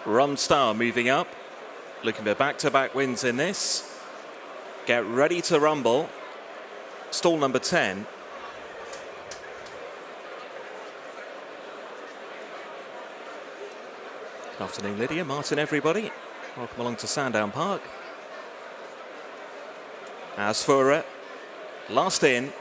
Rumstar moving up, looking for back-to-back wins in this. Get ready to rumble. Stall number 10. Good afternoon, Lydia. Martin, everybody. Welcome along to Sandown Park. Asfoora, last in.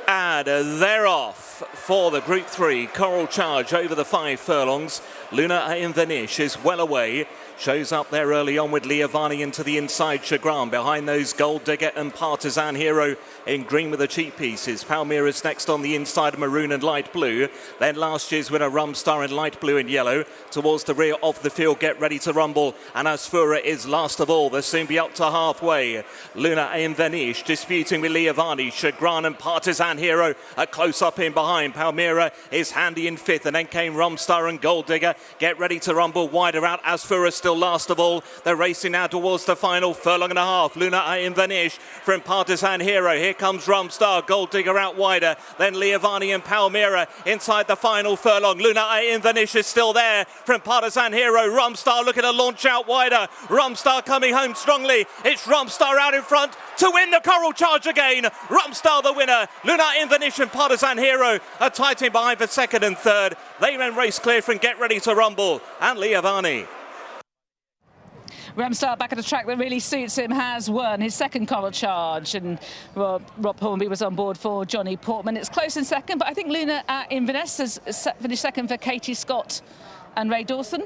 And they're off for the Group 3 Coral Charge over the 5 furlongs. Luna A Inbhir Nis is well away. Shows up there early on with Liavani into the inside Chagrin. Behind those Gold Digger and Partisan Hero in green with the cheap pieces. Palmyra's next on the inside, maroon and light blue. Then last year's winner Rumstar in light blue and yellow. Towards the rear of the field, Get Ready to Rumble. And Asfoora is last of all. They'll soon be up to halfway. Luna A Inbhir Nis disputing with Liavani. Chagrin and Partisan Hero are close up in behind. Palmyra is handy in 5th. And then came Rumstar and Gold Digger. Get Ready to Rumble wider out. Asfoora still last of all. They're racing now towards the final furlong and a half. Luna A Inbhir Nis from Partisan Hero. Here comes Rumstar. Gold Digger out wider. Then Liavani and Palmyra inside the final furlong. Luna A Inbhir Nis is still there from Partisan Hero. Rumstar looking to launch out wider. Rumstar coming home strongly. It's Rumstar out in front to win the Coral Charge again. Rumstar the winner. Luna A Inbhir Nis and Partisan Hero are tight in behind for 2nd and 3rd. They then race clear from Get Ready to Rumble and Liavani. Rumstar back at a track that really suits him has won his 2nd Coral Charge, and Rob Hornby was on board for Johnny Portman. It's close in 2nd, but I think Luna A Inbhir Nis has finished 2nd for Katie Scott and Ray Dawson.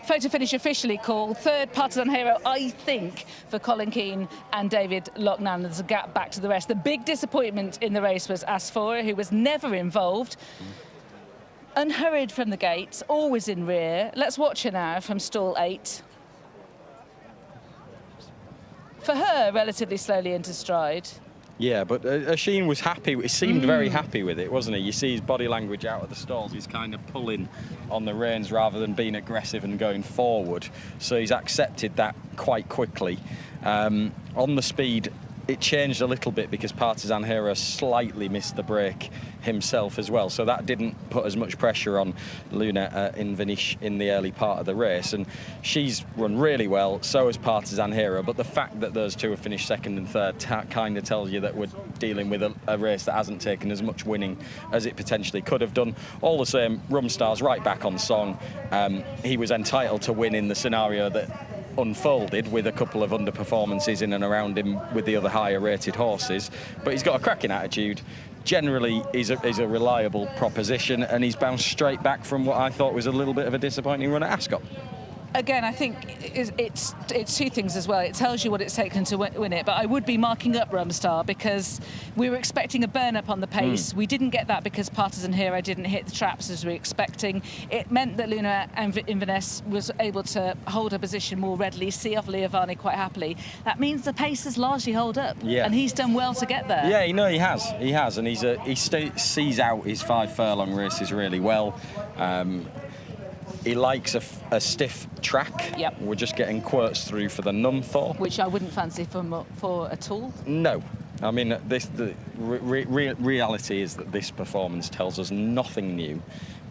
Photo finish officially called. 3rd Partisan Hero, I think, for Colin Keane and David Lochnan. There's a gap back to the rest. The big disappointment in the race was Asfoora, who was never involved. Unhurried from the gates, always in rear. Let's watch her now from stall 8. For her, relatively slowly into stride. Yeah, but Asheen was happy. He seemed very happy with it, wasn't he? You see his body language out of the stalls. He's kind of pulling on the reins rather than being aggressive and going forward. So he's accepted that quite quickly. On the speed, it changed a little bit because Partisan Hero slightly missed the break himself as well. So that didn't put as much pressure on Luna A Inbhir Nis in the early part of the race. And she's run really well, so has Partisan Hero. But the fact that those two have finished 2nd and 3rd kind of tells you that we're dealing with a race that hasn't taken as much winning as it potentially could have done. All the same, Rumstar's right back on song. He was entitled to win in the scenario that unfolded with a couple of underperformances in and around him with the other higher rated horses, but he's got a cracking attitude. Generally he's a reliable proposition, and he's bounced straight back from what I thought was a little bit of a disappointing run at Ascot. Again, I think it's 2 things as well. It tells you what it's taken to win it, but I would be marking up Rumstar because we were expecting a burn-up on the pace. We didn't get that because Partisan Hero didn't hit the traps as we were expecting. It meant that Luna A Inbhir Nis was able to hold her position more readily, see off Liavani quite happily. That means the pace has largely held up, and he's done well to get there. Yeah, he has, and he sees out his 5 furlong races really well. He likes a stiff track. Yep. We're just getting quotes through for the Nunthorpe, which I wouldn't fancy for at all. No. I mean, the reality is that this performance tells us nothing new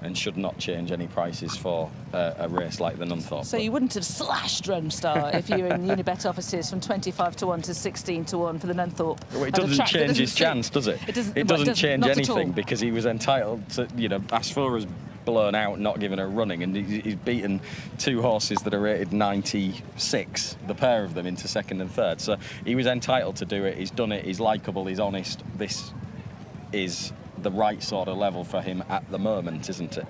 and should not change any prices for a race like the Nunthorpe. So you wouldn't have slashed Rumstar if you were in Unibet offices from 25 to 1 to 16 to 1 for the Nunthorpe. Well, it doesn't change his chance, does it? It doesn't change anything because he was entitled to, Asfoora's blown out, not given a running, and he's beaten 2 horses that are rated 96, the pair of them, into 2nd and 3rd. So he was entitled to do it. He's done it. He's likeable. He's honest. This is the right sort of level for him at the moment, isn't it?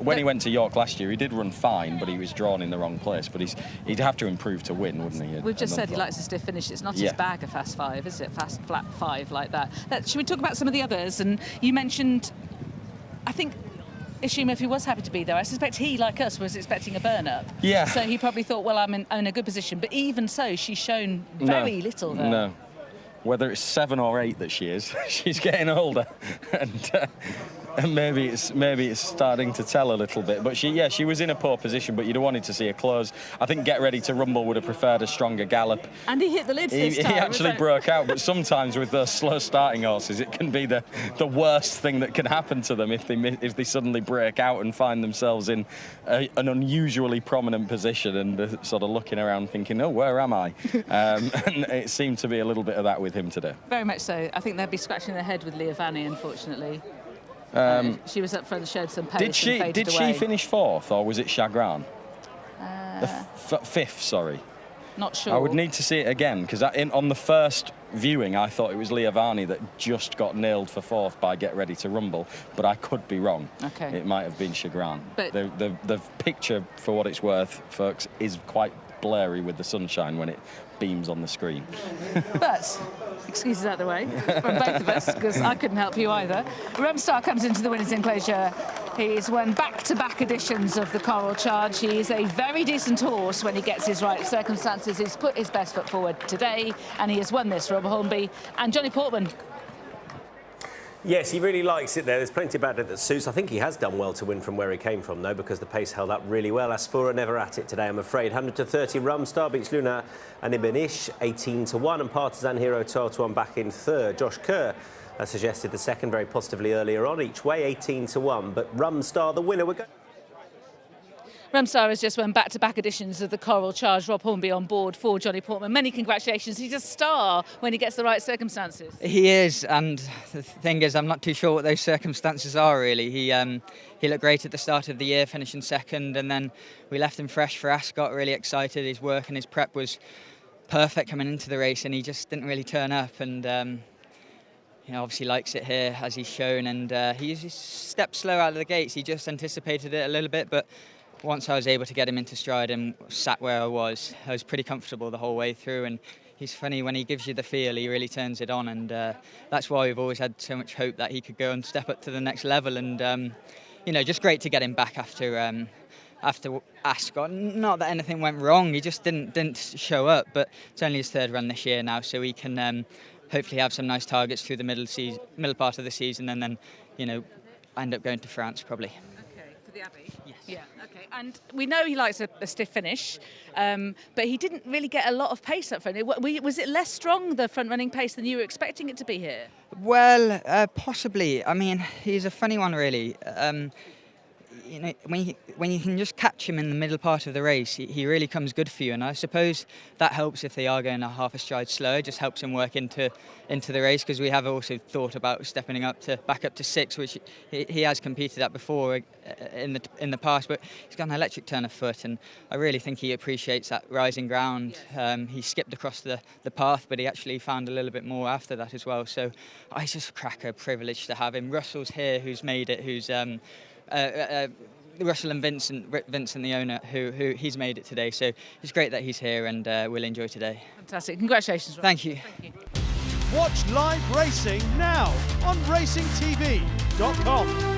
When he went to York last year, he did run fine, but he was drawn in the wrong place. But he'd have to improve to win, wouldn't he? We've just said he likes a stiff finish. It's not his bag, a fast 5, is it? Fast, flat 5 like that. Should we talk about some of the others? And you mentioned, I think, Ishii Murphy was happy to be there. I suspect he, like us, was expecting a burn-up. Yeah. So he probably thought, well, I'm in a good position. But even so, she's shown very little there. No. Whether it's 7 or 8 that she is, she's getting older. And maybe it's starting to tell a little bit. But she was in a poor position, but you'd have wanted to see her close. I think Get Ready to Rumble would have preferred a stronger gallop. And he hit the lids this time. He actually broke out, but sometimes with those slow starting horses, it can be the worst thing that can happen to them if they suddenly break out and find themselves in an unusually prominent position and sort of looking around thinking, oh, where am I? And it seemed to be a little bit of that with him today. Very much so. I think they'd be scratching their head with Leah Vanny, unfortunately. She was up front, showed some pace. Did she finish fourth, or was it Chagrin? Fifth, sorry. Not sure. I would need to see it again, because on the first viewing, I thought it was Leah Vanny that just got nailed for fourth by Get Ready to Rumble, but I could be wrong. Okay. It might have been Chagrin. But the picture, for what it's worth, folks, is quite blurry with the sunshine when it beams on the screen. But, excuses out the way from both of us, because I couldn't help you either. Rumstar comes into the winner's enclosure. He's won back-to-back editions of the Coral Charge. He's a very decent horse when he gets his right circumstances. He's put his best foot forward today, and he has won this, Rob Hornby and Johnny Portman. Yes, he really likes it there. There's plenty about it that suits. I think he has done well to win from where he came from, though, because the pace held up really well. Asfoora never at it today, I'm afraid. 100-30, Rumstar beats Luna A Inbhir Nis, 18-1, and Partisan Hero 12-1 back in third. Josh Kerr suggested the second very positively earlier on, each way 18-1, but Rumstar the winner. We're going. Rumstar has just won back-to-back editions of the Coral Charge. Rob Hornby on board for Johnny Portman. Many congratulations. He's a star when he gets the right circumstances. He is, and the thing is, I'm not too sure what those circumstances are, really. He looked great at the start of the year, finishing second, and then we left him fresh for Ascot, really excited. His work and his prep was perfect coming into the race, and he just didn't really turn up, and obviously likes it here, as he's shown, and he stepped slow out of the gates. He just anticipated it a little bit, but once I was able to get him into stride and sat where I was pretty comfortable the whole way through. And he's funny, when he gives you the feel, he really turns it on. And that's why we've always had so much hope that he could go and step up to the next level. And, just great to get him back after Ascot. Not that anything went wrong, he just didn't show up. But it's only his third run this year now, so he can hopefully have some nice targets through the middle part of the season, and then, end up going to France probably. Okay, for the Abbey? Yes. Yeah, okay. And we know he likes a stiff finish, but he didn't really get a lot of pace up front. Was it less strong, the front-running pace, than you were expecting it to be here? Well, possibly. I mean, he's a funny one, really. When you can just catch him in the middle part of the race, he really comes good for you. And I suppose that helps if they are going a half a stride slower. It just helps him work into the race, because we have also thought about stepping back up to 6, which he has competed at before in the past. But he's got an electric turn of foot, and I really think he appreciates that rising ground. He skipped across the path, but he actually found a little bit more after that as well. So it's just a cracker, privilege to have him. Russell's here, who's made it, who's Russell and Vincent the owner, who he's made it today. So it's great that he's here, and we'll enjoy today. Fantastic. Congratulations, Rob. Thank you. Thank you. Watch live racing now on racingtv.com.